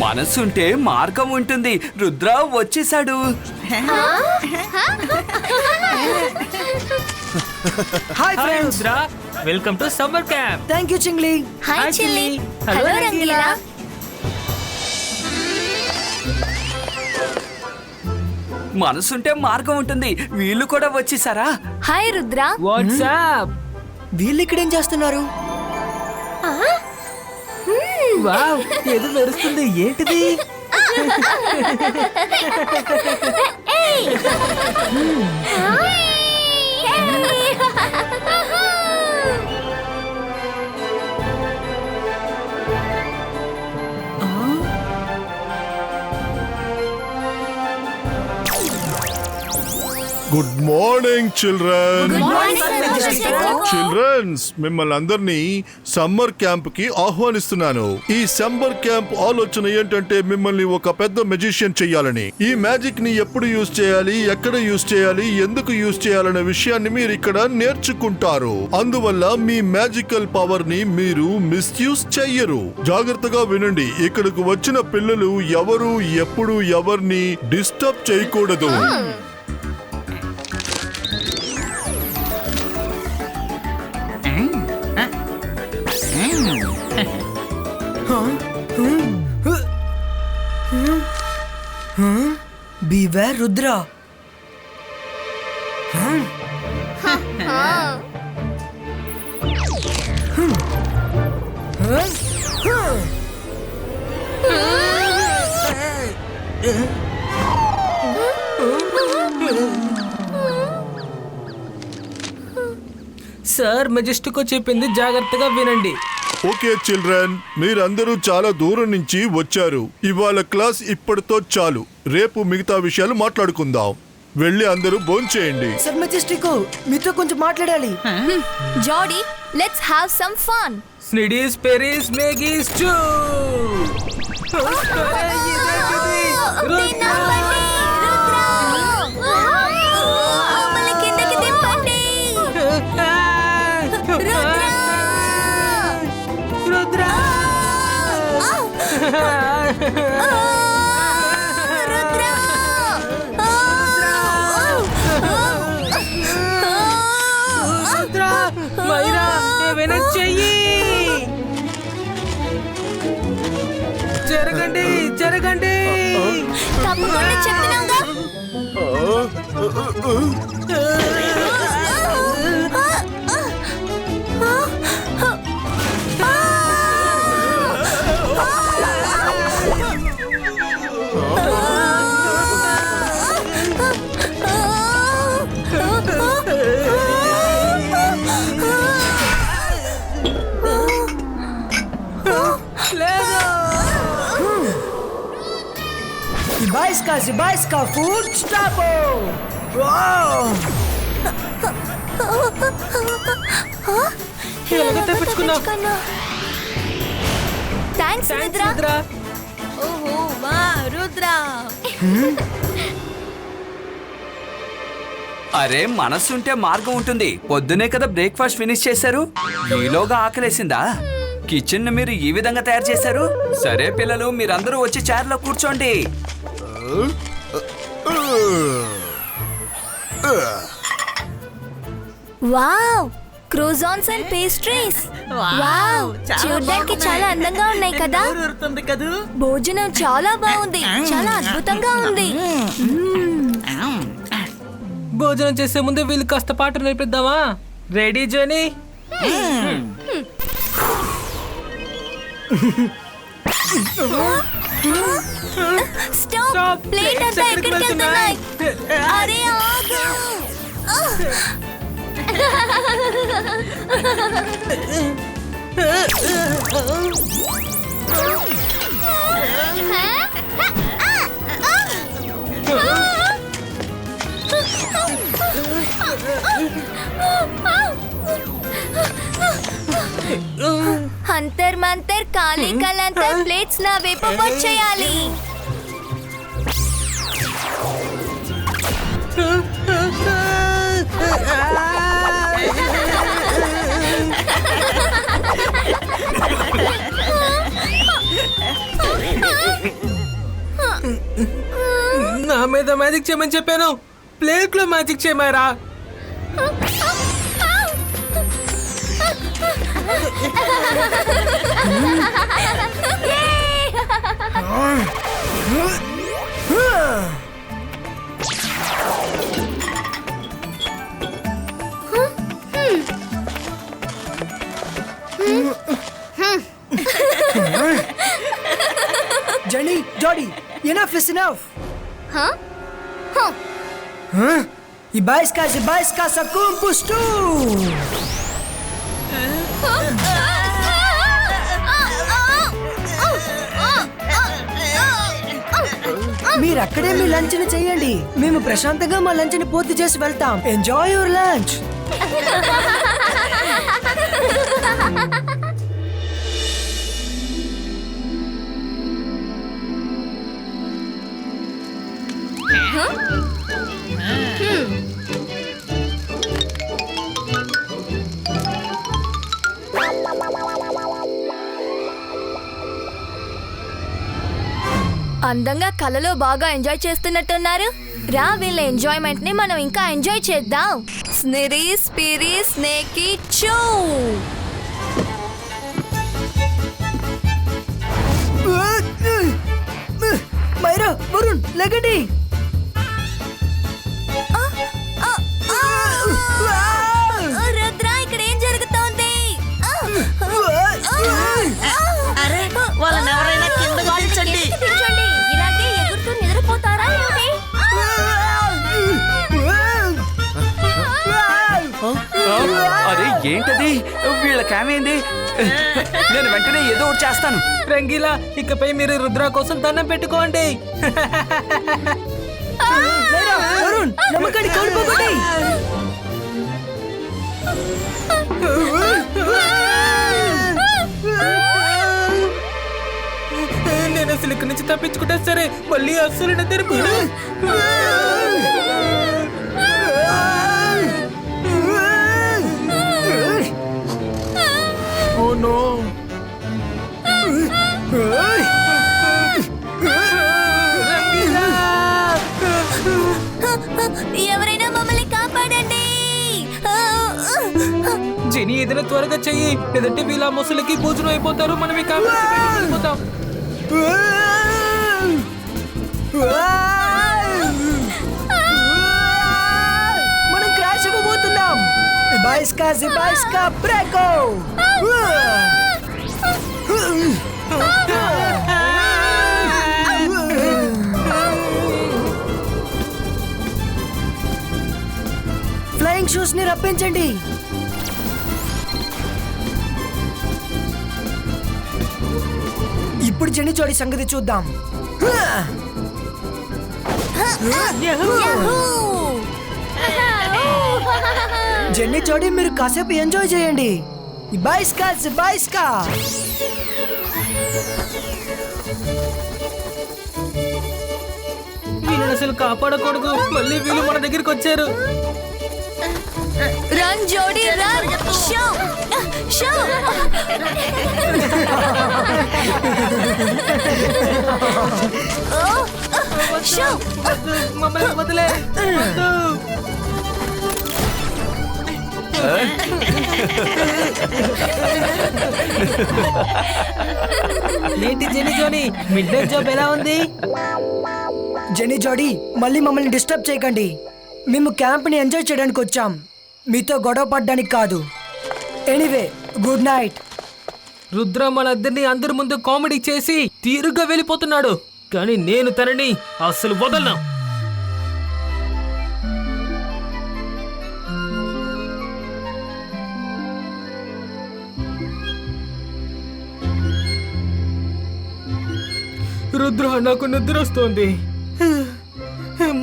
మనసుంటే మార్గం ఉంటుంది. రుద్ర వచ్చేసాడు. Hi friends, Rudra, welcome to summer camp. Thank you Chingli. Hi Chilli. Hello Rangeela. మనసుంటే మార్గం ఉంటుంది. వీళ్ళు కూడా వచ్చేసారా? హాయ్ రుద్ర. వాట్సాప్. వీళ్ళు ఇక్కడ ఏం చేస్తున్నారు? వావ్, ఏదో మెరుస్తుంది. ఏంటిది? Good morning children. Morning childrens, మిమ్మల్ని అందరినీ సమ్మర్ క్యాంప్ కి ఆహ్వానిస్తున్నాను. ఈ సమ్మర్ క్యాంప్ ఆలోచన ఏంటంటే మిమ్మల్ని ఒక పెద్ద మెజిషియన్ చెయ్యాలని. ఈ మ్యాజిక్ ని ఎప్పుడు యూజ్ చేయాలి, ఎక్కడ యూజ్ చేయాలి, ఎందుకు యూజ్ చేయాలనే విషయాన్ని మీరు ఇక్కడ నేర్చుకుంటారు. అందువల్ల మీ మ్యాజికల్ పవర్ ని మీరు మిస్యూజ్ చెయ్యరు. జాగ్రత్తగా వినండి. ఇక్కడకు వచ్చిన పిల్లలు ఎవరు ఎప్పుడు ఎవరిని డిస్టర్బ్ చేయకూడదు. బీవేర్ రుద్ర. సార్ మెజెస్టిక్ చెప్పింది జాగ్రత్తగా వినండి. ఓకే చిల్డ్రన్, మీరందరూ చాలా దూరం నుంచి వచ్చారు. ఇవాళ క్లాస్ ఇప్పటితో చాలు. రేపు మిగతా విషయాలు మాట్లాడుకుందాం. వెళ్ళి అందరూ భోంచేయండి. సర్ మెజెస్టిక్, మీతో కొంచెం మాట్లాడాలి. జాడీ, లెట్స్ హావ్ సమ్ ఫన్. స్నిడీస్ పెరీస్ మేగీస్ చూ. మైరా, ఏమైనా చెయ్యి. జరగండి, జరగండి. తప్పకుండా చెప్తున్నాగా. Zibaiska, food stop. ఎలాగో తప్పించుకున్నావు. థ్యాంక్స్ రుద్ర. రుద్ర. ఓహో వా రుద్ర. అరే, మనసుంటే మార్గం ఉంటుంది. పొద్దునే కదా బ్రేక్ఫాస్ట్ ఫినిష్ చేశారు. ఈలోగా ఆకలేసిందా? కిచెన్ ని మీరు ఈ విధంగా తయారు చేశారు. సరే పిల్లలు, మీరందరూ వచ్చి చైర్లో కూర్చోండి. Wow, croissants and pastries. Wow, చూడడానికి చాలా అందంగా ఉన్నాయి కదా. భోజనం చాలా బాగుంది, చాలా అద్భుతంగా ఉంది. భోజనం చేసే ముందు వీళ్ళు కాస్త పాట నేర్పిద్దామా? రెడీ జోని? స్టాప్, ప్లేట్ అంతా ఎక్కడికి వెళ్తున్నాయి? అరే ఆగు. హంతర్ మంతర్ కాళీ కలంతర్ ప్లేట్స్ నా వైపు వచ్చేయాలి. నా మీద మ్యాజిక్ చేయమని చెప్పాను, ప్లేట్ లో మ్యాజిక్ చేయమారా. జెనీ, జాడీ, enough is enough. E baisca sa kumpustu. మీరు అక్కడే మీ లంచ్ ని చేయండి, మేము ప్రశాంతంగా మా లంచ్ ని పూర్తి చేసి వెళ్తాం. Enjoy your lunch. అందంగా కలలో బాగా ఎంజాయ్ చేస్తున్నట్టున్నారు. రా, వీళ్ళ ఎంజాయ్మెంట్ ని మనం ఇంకా ఎంజాయ్ చేద్దాం. స్నిరీ స్పిరీ స్నేకీ చూ. మైరా, వరుణ్, లెగండి. రుద్ర, ఇక్కడ ఏం జరుగుతోంది? వాళ్ళని ఎవరైనా కిందకు దించండి. ఇలాగే ఎగురుతూ నిద్రపోతారా ఏంటి? అరే ఏంటది, వీళ్ళకేమైంది? నేను వెంటనే ఏదో ఒకటి చేస్తాను. రంగీలా, ఇకపై మీరు రుద్ర కోసం దండం పెట్టుకోండి. మైరా, వరుణ్, నమ్మకాన్ని కోల్పోకండి. నేను అసలు ఇక్కడి నుంచి తప్పించుకుంటా సరే, మళ్ళీ అస్సలు నిద్రపోను. Oh no. రంగీలా! ఎవరైనా మమ్మల్ని కాపాడండి. జెనీ, ఏదైనా త్వరగా చెయ్యి, లేదంటే వీళ్ళ ముసలికి భోజనం అయిపోతారు. మనం ఈ కాబట్టి బయటికి వెళ్ళిపోతాం. మనం క్రాష్ అవ్వబోతున్నాం. బాయిస్కా బ్రేకో. ఫ్లయింగ్ షూస్ ని రప్పించండి. ఇప్పుడు జెనీ జోడి సంగతి చూద్దాం. జెన్నీ జోడి, మీరు కాసేపు ఎంజాయ్ చేయండి. బాయిస్కా. వీళ్ళని అసలు కాపాడకూడదు, మళ్ళీ వీళ్ళు మన దగ్గరికి వచ్చారు. రన్ జోడీ రన్. Show show. షో. మమ్మల్ని వదిలే. వద్దు. ఏంటి జెనీ జోని, మిడ్ నైట్ జాబ్ ఎలా ఉంది? జెనీ జోడి, మళ్ళీ మమ్మల్ని డిస్టర్బ్ చేయకండి. మేము క్యాంప్ ని ఎంజాయ్ చేయడానికి వచ్చాం, మీతో గొడవ పడ్డానికి కాదు. Anyway, good night. రుద్ర మనందరినీ అందరి ముందు కామెడీ చేసి తీరుగా వెళ్ళిపోతున్నాడు, కానీ నేను తనని అసలు వదలను. రుద్ర, నాకు నిద్ర వస్తోంది.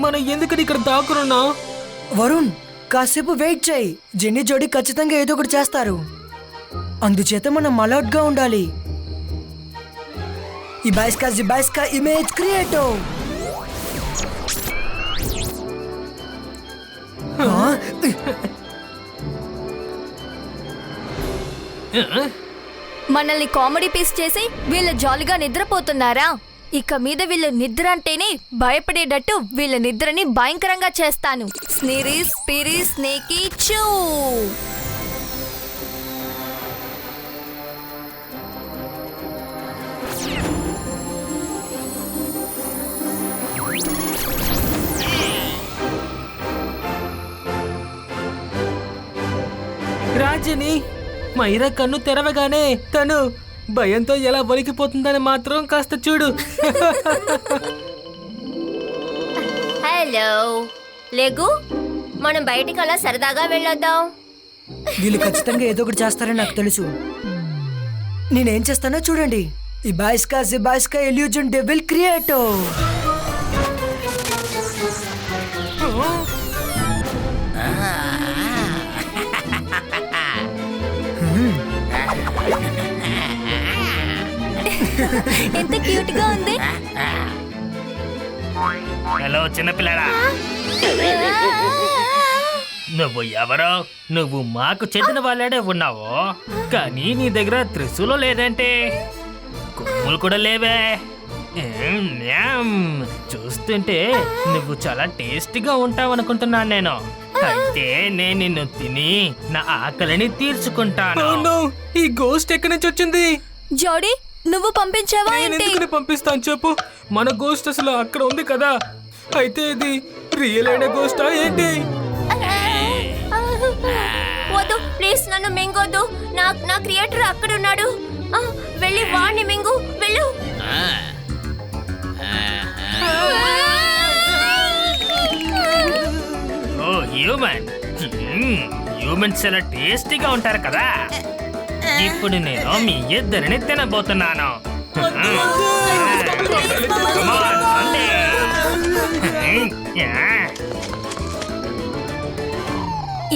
మనం ఎందుకని ఇక్కడ దాక్కున్నాం? వరుణ్, కాసేపు వెయిట్ చేయి. జెన్నీ జోడి ఖచ్చితంగా ఏదో ఒకటి చేస్తారు, అందుచేత మనం అలర్ట్ గా ఉండాలి. ఈ బాయిస్కా ఇమేజ్ క్రియేటో. మనల్ని కామెడీ పీస్ చేసి వీళ్ళు జాలీగా నిద్రపోతున్నారా? ఇక మీద వీళ్ళు నిద్ర అంటేనే భయపడేటట్టు వీళ్ళ నిద్రని భయంకరంగా చేస్తాను. స్నిరీ స్పిరి స్నేకీ చూ. రాజని మైరా కన్ను తెరవగానే తను భయంతో ఎలా వణికిపోతుందని మాత్రం కాస్త చూడు. హలో లేగు, మనం బయటికి అలా సరదాగా వెళ్ళొద్దాం. వీళ్ళు ఖచ్చితంగా ఏదో ఒకటి చేస్తారని నాకు తెలుసు. నేనేం చేస్తానో చూడండి. ఇబాయిస్కా జిబాయిస్కా ఇల్యూజన్ డెవిల్ క్రియేటో. ఎంత క్యూట్ గా ఉంది. హలో చిన్నపిల్లడా, నువ్వు ఎవరో? నువ్వు మాకు చెందిన వాళ్ళడే ఉన్నావు, కానీ నీ దగ్గర త్రిశూలం లేదంటే, కొమ్ములు కూడా లేవే. చూస్తుంటే నువ్వు చాలా టేస్టీగా ఉంటావు అనుకుంటున్నాను నేను. అయితే నేను నిన్ను తిని నా ఆకలిని తీర్చుకుంటాను. ఈ గోస్ట్ ఎక్కడి నుంచి వచ్చింది? జోడీ, నువ్వు పంపించావా ఏంటి? పంపిస్తాను చెప్పు. మన గోస్ట్ అసలు అక్కడ ఉంది కదా, అయితే ఇది రియల్ అయిన గోస్టా ఏంటి? వద్దు ప్లీజ్, నన్ను మింగొద్దు. నా క్రియేటర్ అక్కడ ఉన్నాడు. వెళ్ళి వాడిని మింగు, వెళ్ళు. ఓ హ్యూమన్, హ్యూమన్స్ చాలా టేస్టీగా ఉంటారు కదా. ఇప్పుడు నేను మీ ఇద్దరిని తినబోతున్నాను.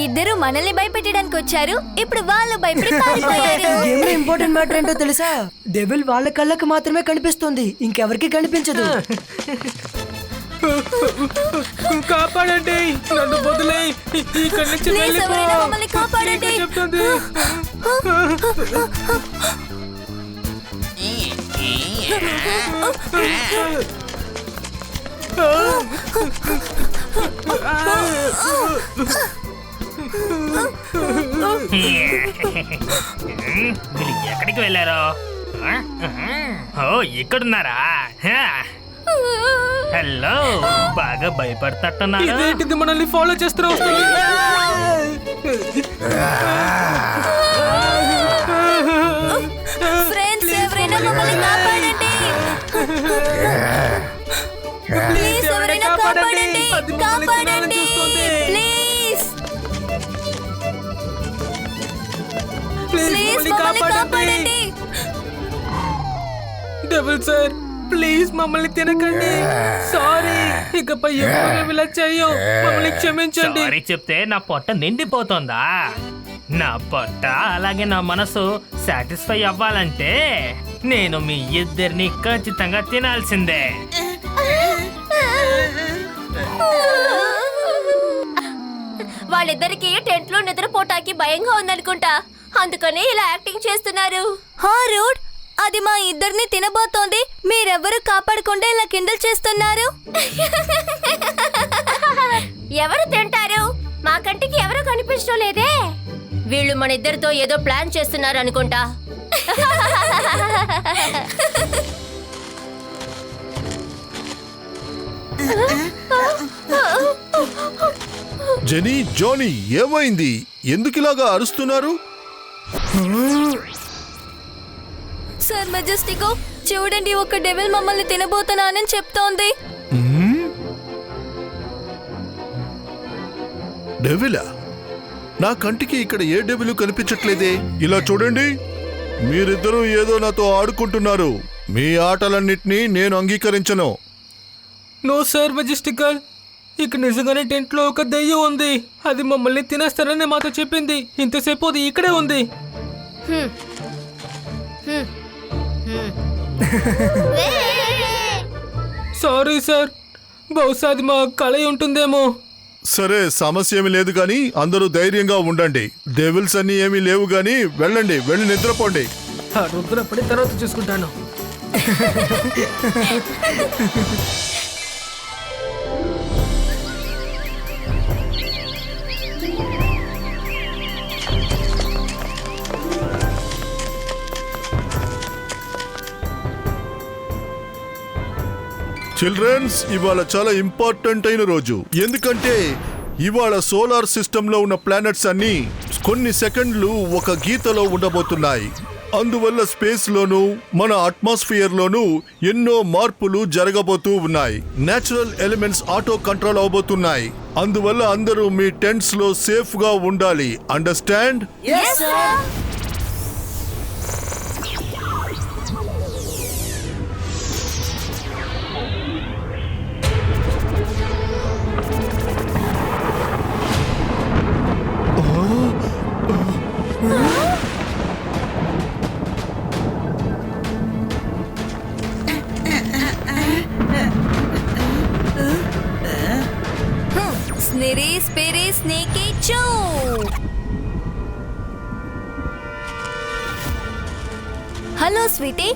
ఇద్దరు మనల్ని భయపెట్టడానికి వచ్చారు, ఇప్పుడు వాళ్ళు భయపడి పారిపోయారు. గేమ్ ఇంపార్టెంట్ మ్యాటర్ ఏంటో తెలుసా? డెవిల్ వాళ్ళ కళ్ళకి మాత్రమే కనిపిస్తుంది, ఇంకెవరికి కనిపించదు. కాపాడండి, నన్ను వదిలే, ఇక్కడి నుంచి ప్లీజ్ వెళ్ళిపో. ఎవరైనా మమ్మల్ని కాపాడండి. చెప్తుంది. వీళ్ళు ఎక్కడికి వెళ్ళారో? ఓ ఇక్కడున్నారా? హలో, బాగా భయపడతట్టున్నారు. ఇదేంటిది, మనల్ని ఫాలో చేస్తూ వస్తుంది. ఫ్రెండ్స్ ఎవరైనా మమ్మల్ని కాపాడండి. ప్లీజ్ ఎవరైనా కాపాడండి, కాపాడండి ప్లీజ్. ప్లీజ్ మమ్మల్ని కాపాడండి. డబుల్ సార్, ప్లీజ్ మమ్మల్ని తినకండి. సారీ, ఇకపై ఎప్పుడు ఇలా చెయ్యం, మమ్మల్ని క్షమించండి. సారీ చెప్తే నా పొట్ట నిండిపోతుందా? నా పొట్ట అలాగే నా మనసు సాటిస్ఫై అవ్వాలంటే నేను మీ ఇద్దరిని ఖచ్చితంగా తినాల్సిందే. వాళ్ళిద్దరికి టెంట్ లో నిద్రపోటానికి భయంగా ఉందనుకుంటా, అందుకనే ఇలా యాక్టింగ్ చేస్తున్నారు. హా రూడ్, అది మా ఇద్దరిని తినబోతోంది, మీరెవ్వరూ కాపాడకుండా ఇలా కిండల్ చేస్తున్నారు. ఎవరు తింటారు? మా కంటికి ఎవరు కనిపించడం లేదే. వీళ్ళు మన ఇద్దరితో ఏదో ప్లాన్ చేస్తున్నారు అనుకుంటా. జెనీ, జానీ, ఏమైంది? ఎందుకిలాగా అరుస్తున్నారు? సార్ మెజెస్టికో, చూడండి, ఒక డెవిల్ మమ్మల్ని తినబోతున్నానని చెప్తోంది. డెవిలా? నా కంటికి ఇక్కడ ఏ డెవిలు కనిపించట్లేదే. ఇలా చూడండి, మీరిద్దరూ ఏదో నాతో ఆడుకుంటున్నారు. మీ ఆటలన్నిటినీ నేను అంగీకరించను. నో సార్ మెజెస్టికల్, ఇక నిజంగానే టెంట్ లో ఒక దెయ్యం ఉంది, అది మమ్మల్ని తినేస్తారని మాతో చెప్పింది. ఇంతసేపు అది ఇక్కడే ఉంది. సారీ సార్, బహుశా అది మా కళ ఉంటుందేమో. సరే, సమస్య ఏమీ లేదు కానీ అందరూ ధైర్యంగా ఉండండి. డెవిల్స్ అన్ని ఏమీ లేవు కానీ వెళ్ళండి, వెళ్ళి నిద్రపోండి. ఆ రుద్ర పడి తర్వాత చూసుకుంటాను. చిల్డ్రన్స్, ఇవాళ చాలా ఇంపార్టెంట్ అయిన రోజు. ఎందుకంటే ఇవాళ సోలార్ సిస్టమ్ లో ఉన్న ప్లానెట్స్ అన్ని కొన్ని సెకండ్లు ఒక గీతలో ఉండబోతున్నాయి. అందువల్ల స్పేస్ లోను మన అట్మాస్ఫియర్ లోను ఎన్నో మార్పులు జరగబోతూ ఉన్నాయి. నేచురల్ ఎలిమెంట్స్ ఆటో కంట్రోల్ అవబోతున్నాయి. అందువల్ల అందరూ మీ టెంట్స్ లో సేఫ్ గా ఉండాలి. అండర్స్టాండ్? స్నిరీ స్పిరీ స్నేకీ చూ. హలో స్వీటీ,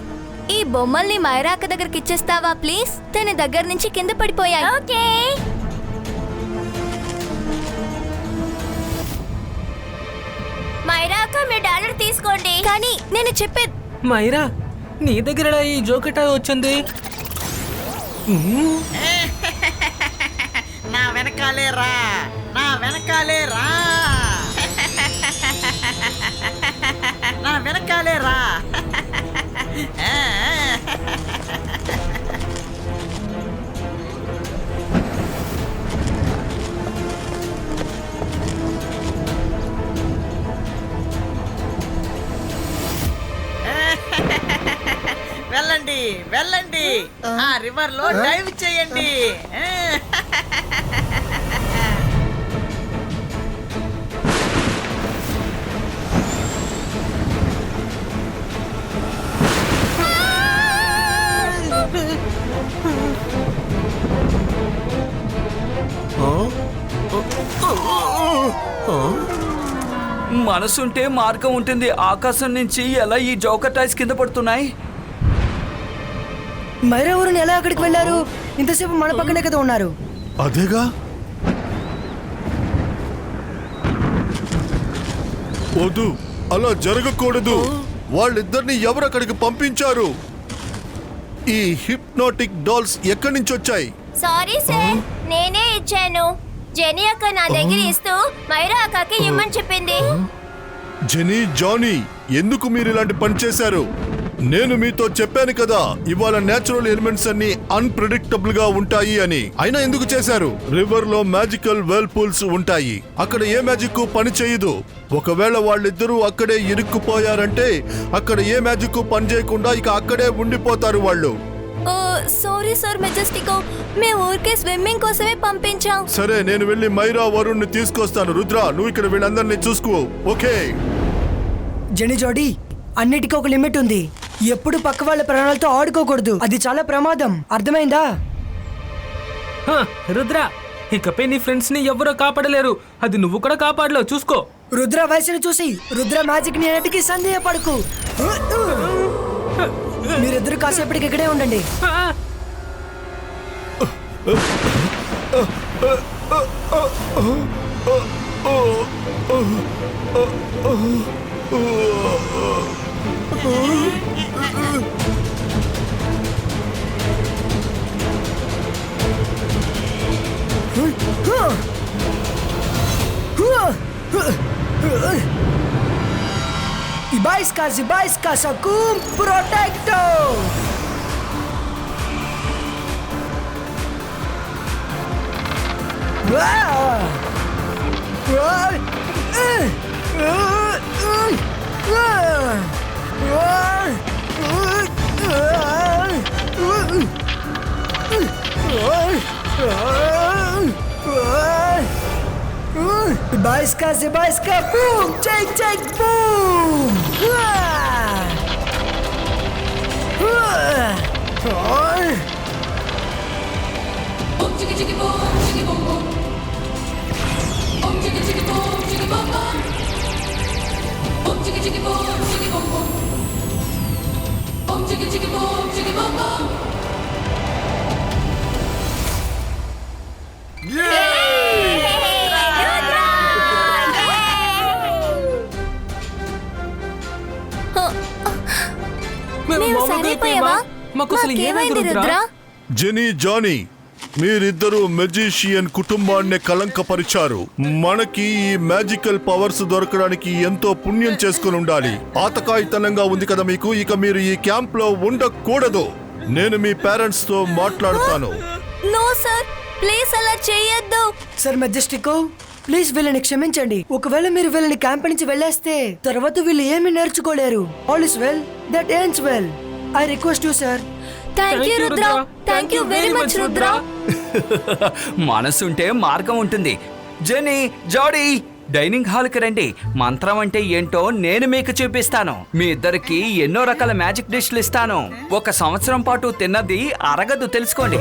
ఈ బొమ్మల్ని మైరాక దగ్గరికి ఇచ్చేస్తావా ప్లీజ్? తన దగ్గర నుంచి కింద పడిపోయాయి. ఓకే. మైరాక, మీ డాలర్ తీసుకోండి. కానీ నేను చెప్పేది. మైరా, నీ దగ్గర ఈ జోకెట్ వచ్చింది? నా వెనకాలే రా, నా వెనకాలే రా, నా వెనకాలే రా. వెళ్ళండి, వెళ్ళండి, ఆ రివర్ లో డైవ్ చేయండి. మనసుంటే మార్గం ఉంటుంది. ఆకాశం నుంచి ఎలా ఈ జోకర్ టాయ్స్ కింద పడుతున్నాయి? మరెవరు ఎలా అక్కడికి వెళ్ళారు? ఇంతసేపు మన పక్కనే కదా ఉన్నారు. అదేగా. వద్దు, అలా జరగకూడదు. వాళ్ళిద్దరిని ఎవరు అక్కడికి పంపించారు? ఈ హిప్నాటిక్ డాల్స్ ఎక్కడి నుంచి వచ్చాయి? సారీ సార్, నేనే ఇచ్చాను. జెనీ అక్క నా దగ్గర ఇస్తూ మైరా అక్కకి ఇమ్మని చెప్పింది. జెనీ, జానీ, ఎందుకు మీరు ఇలాంటి పని చేశారు? నేను మీతో చెప్పాను కదా, ఇవాళ నేచురల్ ఎలిమెంట్స్ అన్ని అన్ప్రెడిక్టబుల్ గా ఉంటాయి అని. అయినా ఎందుకు చేశారు? రివర్ లో మ్యాజికల్ వెల్ పూల్స్ ఉంటాయి. అక్కడ ఏ మ్యాజిక్ పని చేయదు. ఒకవేళ వాళ్ళిద్దరూ అక్కడే ఇరుక్కుపోయారంటే అక్కడ ఏ మ్యాజిక్ పని చేయకుండా ఇక అక్కడే ఉండిపోతారు వాళ్ళు. సారీ సార్ మెజెస్టికో, మేము ఊరికే స్విమ్మింగ్ కోసమే పంపించాం. సరే, నేను వెళ్ళి మైరా, వరుణ్ ని తీసుకొస్తాను. రుద్ర, నువ్వు ఇక్కడ వీళ్ళందరినీ చూసుకో. ఓకే. జెనీ జోడీ, అన్నిటికీ ఒక లిమిట్ ఉంది. ఎప్పుడు పక్క వాళ్ళ ప్రాణాలతో ఆడుకోకూడదు. అది చాలా ప్రమాదం. అర్థమైందా? రుద్ర, ఇకపై నీ ఫ్రెండ్స్ ని ఎవరో కాపాడలేరు. అది నువ్వు కూడా కాపాడలేవు. చూసుకో. రుద్ర వయసును చూసి రుద్ర మ్యాజిక్ ని అన్నిటికీ సందేహపడకు. మీరిద్దరు కాసేపటికి ఇక్కడే ఉండండి. Ibaiska Sakum Protecto! Ibaiska, boom! Take, boom! మేము నీవు మామూలుగా సరిపోయావా? అయిపోయామా? మాకు అసలు మాకేమైంది ఏమైంది రుద్ర? రుద్ర? జెనీ జానీ మీరిద్దరూ మెజిషియన్ కుటుంబాన్ని కలంకపరిచారు. మనకి ఈ మ్యాజికల్ పవర్స్ దొరకడానికి ఎంతో పుణ్యం చేసుకుని ఉండాలి. ఆతకాయితనంగా ఉంది కదా మీకు. ఇక మీరు ఈ క్యాంప్ లో ఉండకూడదు. నేను మీ పేరెంట్స్ తో మాట్లాడుతాను. నో సార్, ప్లీజ్ అలా చేయొద్దు. సార్ మెజెస్టికో, ప్లీజ్ వీళ్ళని క్షమించండి. ఒకవేళ మీరు వీళ్ళని క్యాంప్ నుంచి వెళ్ళేస్తే తర్వాత వీళ్ళు ఏమీ నేర్చుకోలేరు. All is well that ends well. I request you sir. Thank you Rudra, thank you very much Rudra. మనసుంటే మార్గం ఉంటుంది. జెనీ, జాడీ, డైనింగ్ హాల్కి రండి. మంత్రం అంటే ఏంటో నేను మీకు చూపిస్తాను. మీ ఇద్దరికి ఎన్నో రకాల మ్యాజిక్ డిష్లు ఇస్తాను. 1 సంవత్సరం పాటు తిన్నది అరగదు, తెలుసుకోండి.